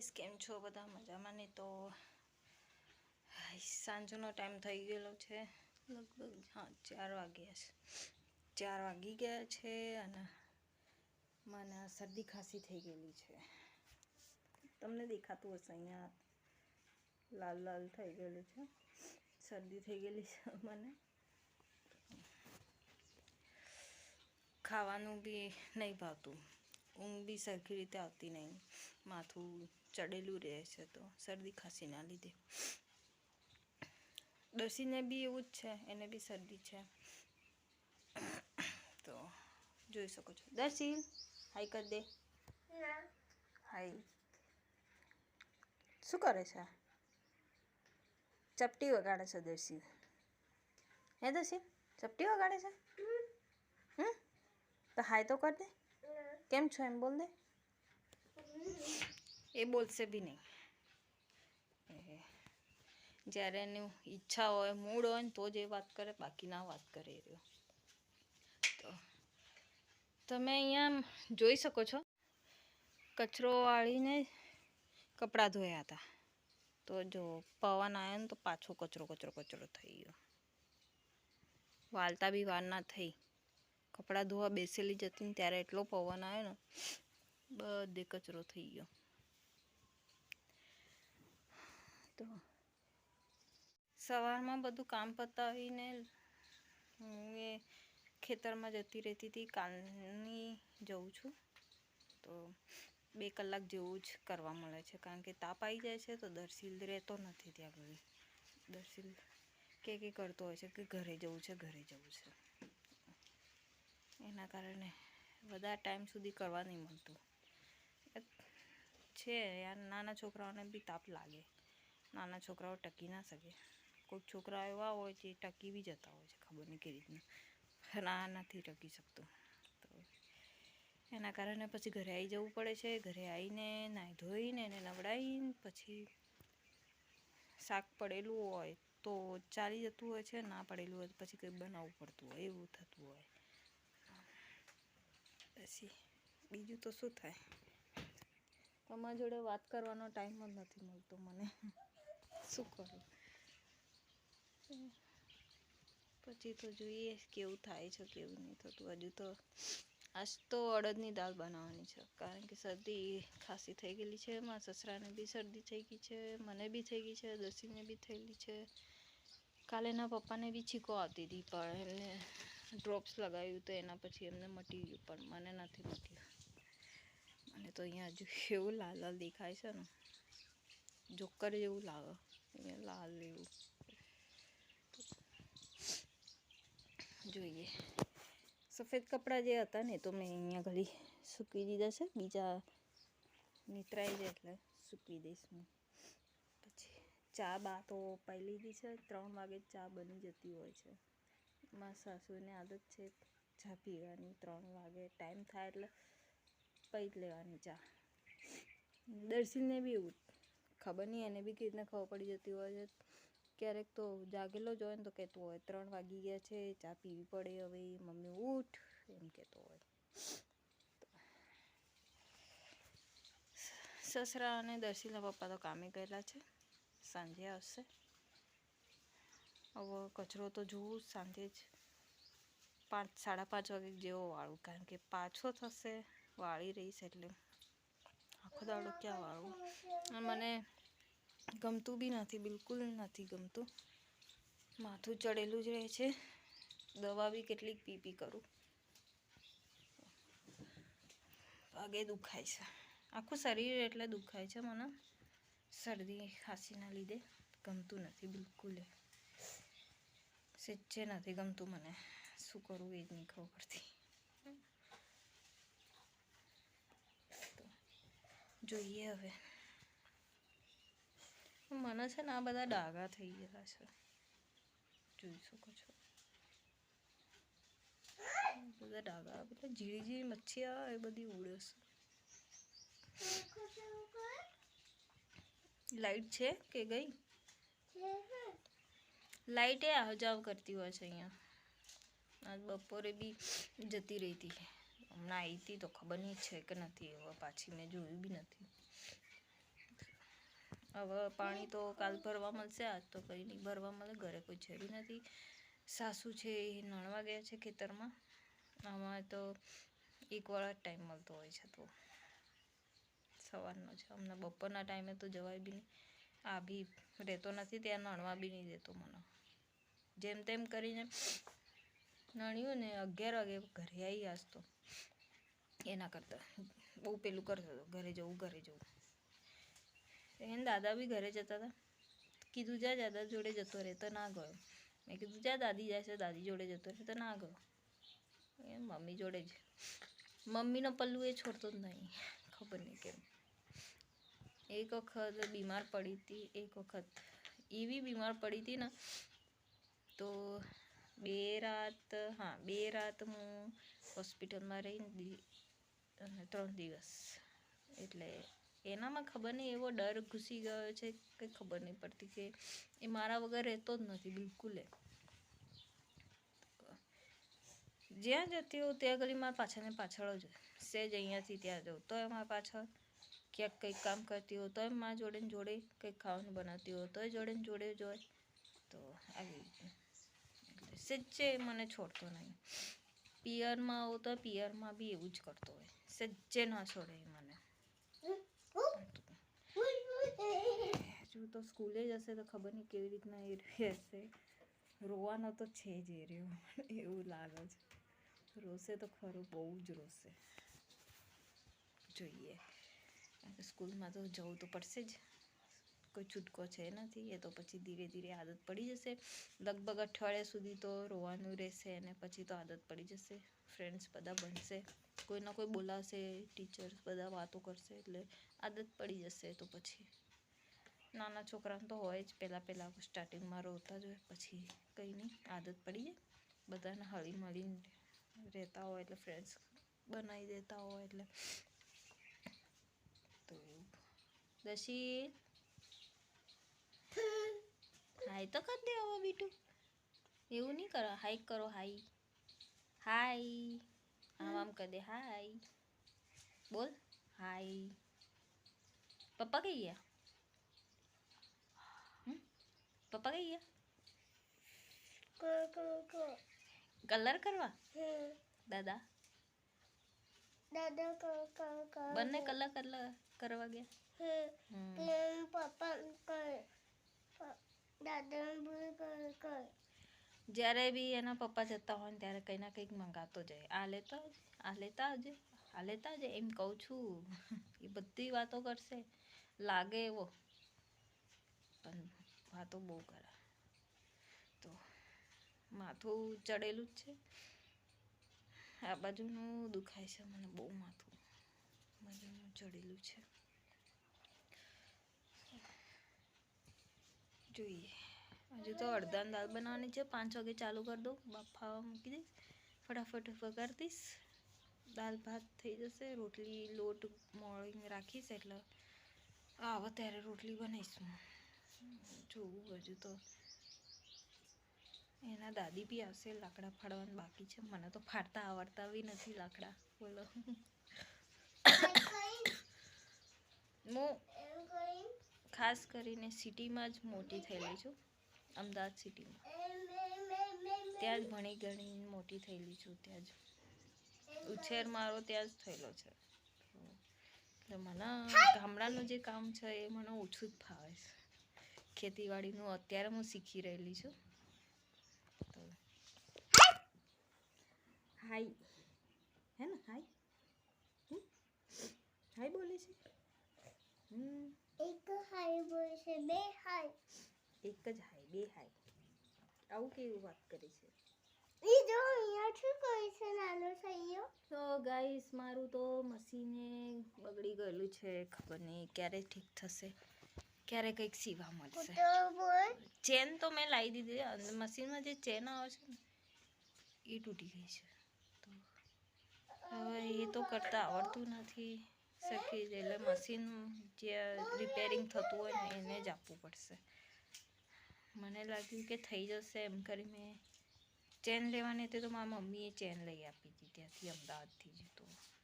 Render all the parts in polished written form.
Guys, કેમ છો બધા? મજામાં ને? તો સાંજનો ટાઈમ થઈ ગયેલો છે, લગભગ 4 વાગ્યા છે. 4 વાગી ગયા છે અને મને શરદી ખાંસી થઈ ગયેલી છે. તમને દેખાતું હશે, અહીંયા લાલ લાલ થઈ ગયેલું છે, શરદી થઈ ગયેલી છે મને. ખાવાનું બી નહીં ભાવતું, ઊંઘ બી સરખી રીતે આવતી નહીં, માથું ચડેલું રહે છે. તો શરદી ખાંસીના લીધે દર્શીને બી એવું જ છે, એને બી શરદી છે. તો જોઈ શકો છો. દર્શી હાઈ કર દે. હાઈ. શું કરે છે? ચપટી વગાડે છે દર્શી. હે દર્શી, ચપટી વગાડે છે? તો હાય તો કર દે. કેમ છો એમ બોલ દે. એ બોલશે બી નહીં. જ્યારે એની ઈચ્છા હોય, મૂડ હોય ને તો જ એ વાત કરે, બાકી ના વાત કરે રહ્યો. તો તમે અહીંયા જોઈ શકો છો, કચરો વાળીને કપડાં ધોયા હતા. તો જો પવન આવ્યો ને તો પાછો કચરો થઈ ગયો. વાળતા બી વાર ના થઈ. કપડાં ધોવા બેસેલી જતી ને ત્યારે એટલો પવન આવ્યો ને, બધે કચરો થઈ ગયો. તો સવારમાં બધું કામ પતાવીને હું એ ખેતરમાં જતી રહેતી હતી. કાલની જઉં છું તો 2 કલાક જેવું જ કરવા મળે છે, કારણ કે તાપ આવી જાય છે. તો દર્શીલ રહેતો નથી ત્યાં ઘડી. દર્શીલ કે કરતો હોય છે કે ઘરે જવું છે. એના કારણે વધારે ટાઈમ સુધી કરવા નહીં મળતું છે. યાર, નાના છોકરાઓને બી તાપ લાગે. નાના છોકરાઓ ટકી ના શકે. કોઈક છોકરા એવા હોય જે ટકી બી જતા હોય છે, ખબર નહીં કેવી રીતના. નથી ટકી શકતું. તો એના કારણે પછી ઘરે આવી જવું પડે છે. ઘરે આવીને નાહી ધોઈને એને નવડાવીને પછી શાક પડેલું હોય તો ચાલી જતું હોય છે, ના પડેલું હોય તો પછી કંઈ બનાવવું પડતું હોય, એવું થતું હોય. પછી બીજું તો શું થાય? તમારા જોડે વાત કરવાનો ટાઈમ જ નથી મળતો મને. શું કરું? પછી તો જોઈએ કેવું થાય છે, કેવું નહીં થતું. હજુ તો આજ તો અડદની દાળ બનાવવાની છે, કારણ કે શરદી ખાંસી થઈ ગયેલી છે. મારા સસરાને બી શરદી થઈ ગઈ છે, મને બી થઈ ગઈ છે, દર્શીને બી થયેલી છે. કાલે એના પપ્પાને બી છીકો આવતી હતી, પણ એમને ડ્રોપ્સ લગાવ્યું તો એના પછી એમને મટી ગયું, પણ મને નથી મટ્યું. મને તો અહીંયા હજુ એવું લાલ લાલ દેખાય છે ને, જોકર જેવું લાગે. અહીંયા લાલ એવું જોઈએ. સફેદ કપડાં જે હતા ને, તો મેં અહીંયા ઘડી સૂકવી દીધા છે. બીજા નીતરાઈ જાય એટલે સૂકવી દઈશ હું. પછી ચા બા તો પાઈ લીધી છે. 3 વાગે ચા બની જતી હોય છે. મારા સાસુને આદત છે ચા પીવાની. 3 વાગે ટાઈમ થાય એટલે પી જ લેવાની ચા. દર્શીને બી એવું ખબર નહીં, એને બી કેવી રીતના ખબર પડી જતી હોય છે. ક્યારેક તો જાગેલો જ હોય ને તો કહેતો હોય 3 વાગી ગયા છે, ચા પીવી પડે હવે, મમ્મી ઉઠ, એમ કહેતો હોય. સસરા અને દર્શીના પપ્પા તો કામે ગયેલા છે, સાંજે આવશે. હવે કચરો તો જોવું સાંજે જ 5 સાડા 5 વાગે જેવો વાળું, કારણ કે પાછો થશે વાળી રહીશ એટલે આખો દાડો ક્યાં વાળું. મને ગમતું બી નથી, બિલકુલ નથી ગમતું. માથું ચડેલું જ રહે છે. દવા બી કેટલીક પી કરું, પગે દુખાય છે. આખું શરીર એટલે દુખાય છે મને. શરદી ખાંસીના લીધે ગમતું નથી બિલકુલ. સચ્ચે નથી ગમતું મને. શું કરવું એ જ નહીં ખબર પડતી. તો જોઈએ હવે. મને છે ને આ બધા ડાઘા થઈ ગયેલા છે, જોઈ શકો છો. બધા ડાઘા, એટલે ઝીણી મચ્છી આવે એ બધી ઉડે છે. લાઈટ છે કે ગઈ? લાઈટ એ આવ જાવ કરતી હોય છે અહીંયા. આજ બપોરે બી જતી રહી હતી. હમણાં આવી હતી તો ખબર નહીં છે કે નથી. હવે પાછી મેં જોયું બી નથી. હવે પાણી તો કાલ ભરવા મળશે, આજ તો કંઈ નહીં ભરવા મળે. ઘરે કોઈ છે બી નથી. સાસુ છે એ નણવા ગયા છે ખેતરમાં. આમાં તો એક વાળા ટાઈમ મળતો હોય છે, તો સવારનો છે. અમને બપોરના ટાઈમે તો જવાય બી નહીં. આ બી રહેતો નથી, ત્યાં નણવા બી નહીં દેતો મને. જેમ તેમ કરીને નણ્યું ને 11 વાગે ઘરે આવી. આજ તો એના કરતાં બહુ પેલું કરતો હતો, ઘરે જવું. એને દાદા બી ઘરે જતા હતા. કીધું જા દાદા જોડે જતો રહે, તો ના ગયો. મેં કીધું જા દાદી જાય છે, દાદી જોડે જતો રહે, તો ના ગયો. એ મમ્મી જોડે જ. મમ્મીનો પલ્લું એ છોડતો જ નહીં, ખબર નહીં કેમ. એક વખત બીમાર પડી હતી, એક વખત એવી બીમાર પડી હતી ને, તો 2 રાત હું હોસ્પિટલમાં રહી અને 3 દિવસ. એટલે એનામાં ખબર નહીં એવો ડર ઘૂસી ગયો છે, કંઈ ખબર નહીં પડતી કે એ મારા વગર રહેતો જ નથી બિલકુલ. જ્યાં જતી હોઉં ત્યાં ગલી મારા પાછળ ને પાછળ જ. સેજ અહીંયાથી ત્યાં જવું તો મારા પાછળ. ક્યાંક કંઈક કામ કરતી હોય તોય મારા જોડે ને જોડે, કંઈક ખાવાનું બનાવતી હોય તોય જોડે ને જોડે જ હોય. તો આવી રીતે એટલે સચ્ચે મને છોડતો નહીં. પિયરમાં આવું તો પિયરમાં બી એવું જ કરતો હોય, સચ્ચે ના છોડે મને. હજુ તો સ્કૂલે જશે તો ખબર નહીં કેવી રીતના એ રહેશે. રોવાનો તો છે જ એ રહ્યો, એવું લાગે છે. રોશે તો ખરું, બહુ જ રોશે. જોઈએ, સ્કૂલમાં તો જવું તો પડશે જ, કોઈ છૂટકો છે નથી. એ તો પછી ધીરે ધીરે આદત પડી જશે. લગભગ અઠવાડિયા સુધી તો રોવાનું રહેશે, અને પછી તો આદત પડી જશે. ફ્રેન્ડ્સ બધા બનશે, કોઈના કોઈ બોલાવશે, ટીચર્સ બધા વાતો કરશે, એટલે આદત પડી જશે. તો પછી નાના છોકરાને તો હોય જ, પહેલાં સ્ટાર્ટિંગમાં રોતા જ હોય, પછી કંઈ નહીં આદત પડી જાય. બધાને હળી મળીને રહેતા હોય એટલે ફ્રેન્ડ્સ બનાવી દેતા હોય એટલે. તો દશી હાય તો કરી દે હવે બીટું, એવું નહીં કરો. હાય કરો, હાય આમ કરી દે. હાય બોલ, હાય. પપ્પા કઈ ગયા? પપ્પા કઈ ગયા? કલર કરવા? દાદા બંને કલર કરવા ગયા. જ્યારે બી એના પપ્પા જતા હોય ને ત્યારે કંઈ ના કંઈક મંગાતો જાય. આ લેતા આવજે એમ કહું છું. એ બધી વાતો કરશે, લાગે એવો, પણ વાતો બહુ કરે. તો માથું ચડેલું જ છે. આ બાજુનું દુખાય છે મને બહુ, માથું બાજુનું ચડેલું છે. જોઈએ, હજુ તો અડદા દાળ બનાવવાની છે. 5 વાગે ચાલુ કરી દઉં, બાફા મૂકી દઈશ, ફટાફટ વઘાર દઈશ, દાળ ભાત થઈ જશે. રોટલી લોટ મોળીને રાખીશ, એટલે આવો ત્યારે રોટલી બનાવીશું. જોવું હજુ તો એના દાદી બી આવશે. લાકડા ફાડવાનું બાકી છે. મને તો ફાડતા આવડતા બી નથી લાકડા, બોલો. હું ખાસ કરીને સિટીમાં જ મોટી થયેલી છું, અમદાવાદ સિટીમાં. ત્યાં જ ભણી ગણી મોટી થયેલી છું. ત્યાં જ ઉછેર મારો ત્યાં જ થયેલો છે. એટલે મને ગામડાનું જે કામ છે એ મને ઓછું જ ફાવે છે. ખેતીવાડીનું અત્યારે હું શીખી રહેલી છું. તો હાય હે ને, હાય બોલે છે. એક હાય બોલે છે, 2 હાય. એક જ હાય, 2 હાય. આવું કેવું વાત કરે છે? ઈ જો અહીંયા શું કરે છે નાનો સૈયો? તો ગાઈસ, મારું તો મશીને બગડી ગયેલું છે. ખબર નહીં ક્યારે ઠીક થશે, ક્યારે કંઈક સીવા મળશે. ચેન તો મેં લાવી દીધી. અંદર મશીનમાં જે ચેન આવે છે ને એ તૂટી ગઈ છે. તો હવે એ તો કરતાં આવડતું નથી શીખી, એટલે મશીન જે રિપેરિંગ થતું હોય ને એને જ આપવું પડશે. મને લાગ્યું કે થઈ જશે એમ કરી મેં ચેન લેવાની હતી, તો મારા મમ્મીએ ચેન લઈ આપી હતી ત્યાંથી, અમદાવાદથી જ. તો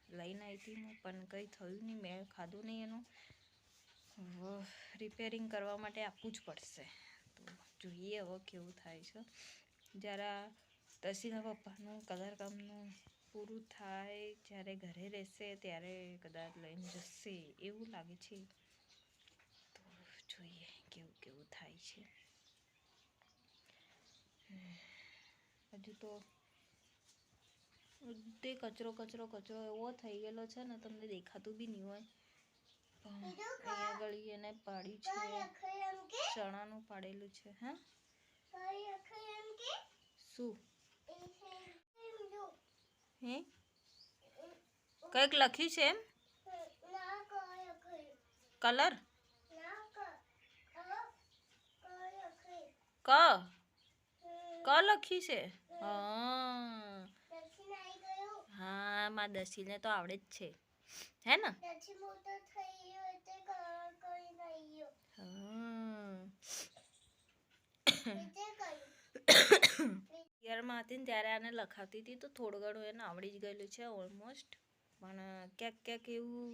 લઈને આવી હતી હું, પણ કંઈ થયું નહીં, મેં ખાધું નહીં એનું. હવે રિપેરિંગ કરવા માટે આપવું જ પડશે. તો જોઈએ હવે કેવું થાય છે. જ્યારે દર્શીના પપ્પાનું કલર કામનું પૂરું થાય, જ્યારે ઘરે રહેશે ત્યારે કદાચ લઈને જશે એવું લાગે છે. તો જોઈએ કેવું થાય છે. હજુ તો તે કચરો એવો થઈ ગયેલો છે ને, તમને દેખાતું બી નહીં હોય. અહીંયા ગળી એને પાડ્યું છે, ચણાનું પાડેલું છે. હા શું હે કંઈક લખ્યું છે એમ કલર ક લખ્યું છે. હા માં દસીને તો આવડે જ છે હે ને. પિયરમાં હતી ને ત્યારે આને લખાવતી હતી તો થોડું ઘણું એને આવડી જ ગયેલું છે ઓલમોસ્ટ. પણ ક્યાંક એવું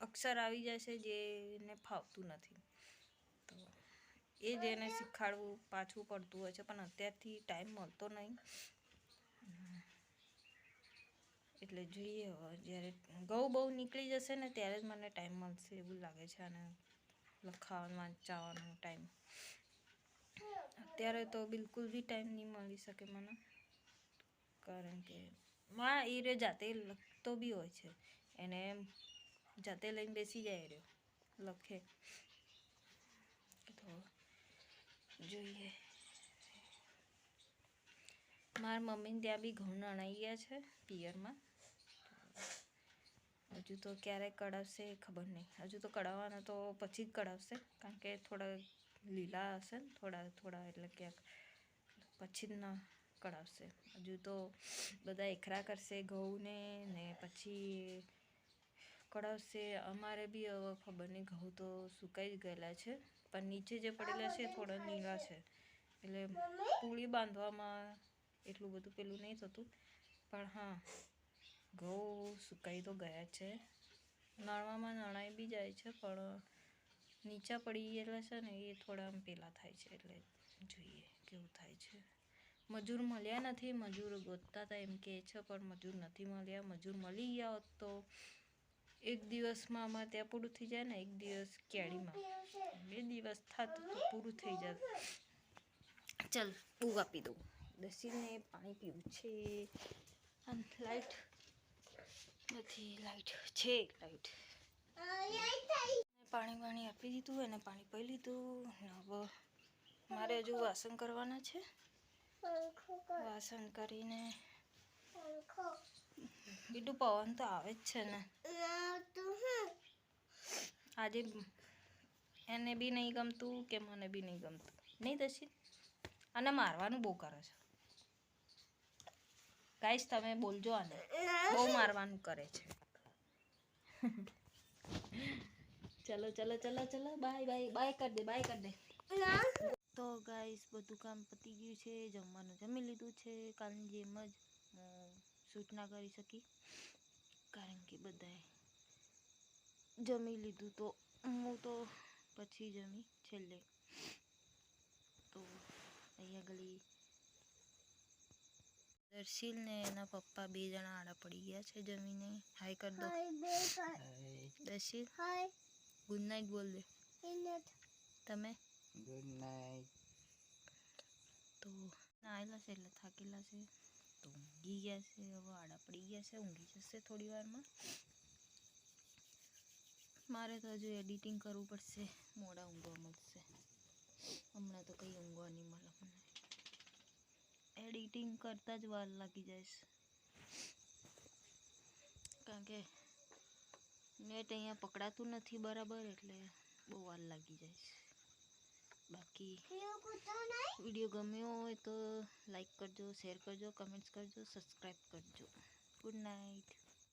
અક્ષર આવી જાય છે જે એને ફાવતું નથી. તો એ જ એને શીખવાડવું પાછું પડતું હોય છે, પણ અત્યારથી ટાઈમ મળતો નહીં. એટલે જોઈએ હવે જ્યારે ઘઉં બહુ નીકળી જશે ને ત્યારે જ મને ટાઈમ મળશે એવું લાગે છે. અને લખાવાનું વાંચવાનો ટાઈમ અત્યારે તો બિલકુલ બી ટાઈમ નહીં મળી શકે મને. કારણ કે એ રે જાતે લખતો બી હોય છે, એને જાતે લઈને બેસી જાય રહ્યો લખે. તો જોઈએ મારા મમ્મીને ત્યાં બી ઘઉં નણાઈ ગયા છે પિયરમાં. હજુ તો ક્યારે કઢાવશે ખબર નહીં. હજુ તો કઢાવવાના તો પછી જ કઢાવશે, કારણ કે થોડા લીલા હશે ને થોડા એટલે ક્યાંક પછી જ ના કઢાવશે. હજુ તો બધા એકરા કરશે ઘઉંને ને પછી કઢાવશે. અમારે બી હવે ખબર નહીં, ઘઉં તો સુકાઈ જ ગયેલા છે, પણ નીચે જે પડેલા છે થોડા નીળા છે, એટલે પૂળી બાંધવામાં એટલું બધું પેલું નહીં થતું. પણ હા ઘઉં સુકાઈ તો ગયા છે. નળવામાં નણાઈ બી જાય છે, પણ નીચા પડી ગયેલા છે ને એ થોડા પેલા થાય છે. એટલે જોઈએ કેવું થાય છે. મજૂર મળ્યા નથી. મજૂર ગોતતા હતા એમ કે છે, પણ મજૂર નથી મળ્યા. મજૂર મળી ગયા હોત તો એક દિવસમાં અમારે ત્યાં પૂરું થઈ જાય ને, એક દિવસ કેળીમાં 2 દિવસ થાત તો પૂરું થઈ જાત. ચાલ બૂગ આપી દઉં. દસીને પાણી પીવું છે. લાઈટ નથી, લાઈટ છે. પાણી આપી દીધું એને, પાણી પી લીધું. હવે મારે હજુ વાસણ કરવાના છે. વાસણ કરીને બીજું પવન તો આવે જ છે ને. આજે એને બી નહીં ગમતું કે મને બી નહીં ગમતું નહીં દર્શિત. અને મારવાનું બહુ કરે છે ગાઈસ, તમે બોલજો. આને બહુ મારવાનું કરે છે. ચલો બાય કર દે. તો ગાઈસ બધું કામ પતી ગયું છે. જમવાનું જમી લીધું છે. કાલની જેમ જ હું શૂટ ના કરી શકી, કારણ કે બધાએ જમી લીધું તો હું તો પછી જમી છેલ્લે. તો અહીંયા ગળી દર્શીલ ને એના પપ્પા 2 જણા આડા પડી ગયા છે જમીને. હાય કર દો દર્શીલ. ગુડ નાઇટ બોલ દે. તમે ગુડ નાઇટ. તો આવેલા છે એટલે થાકેલા છે, તો ઊંઘી ગયા છે. હવે આડા પડી ગયા છે, ઊંઘી જશે થોડી વારમાં. મારે તો હજુ એડિટિંગ કરવું પડશે, મોડા ઊંઘવા મળશે. હમણાં તો કંઈ ઊંઘવા નહીં મળે મને. એડિટિંગ કરતા જ વાર લાગી જાય છે, કારણ કે નેટ અહીંયા પકડાતું નથી બરાબર, એટલે બહુ વાર લાગી જાય છે. બાકી વિડીયો ગમ્યો હોય તો લાઈક કરજો, શેર કરજો, કમેન્ટ્સ કરજો, સબસ્ક્રાઈબ કરજો. Good night.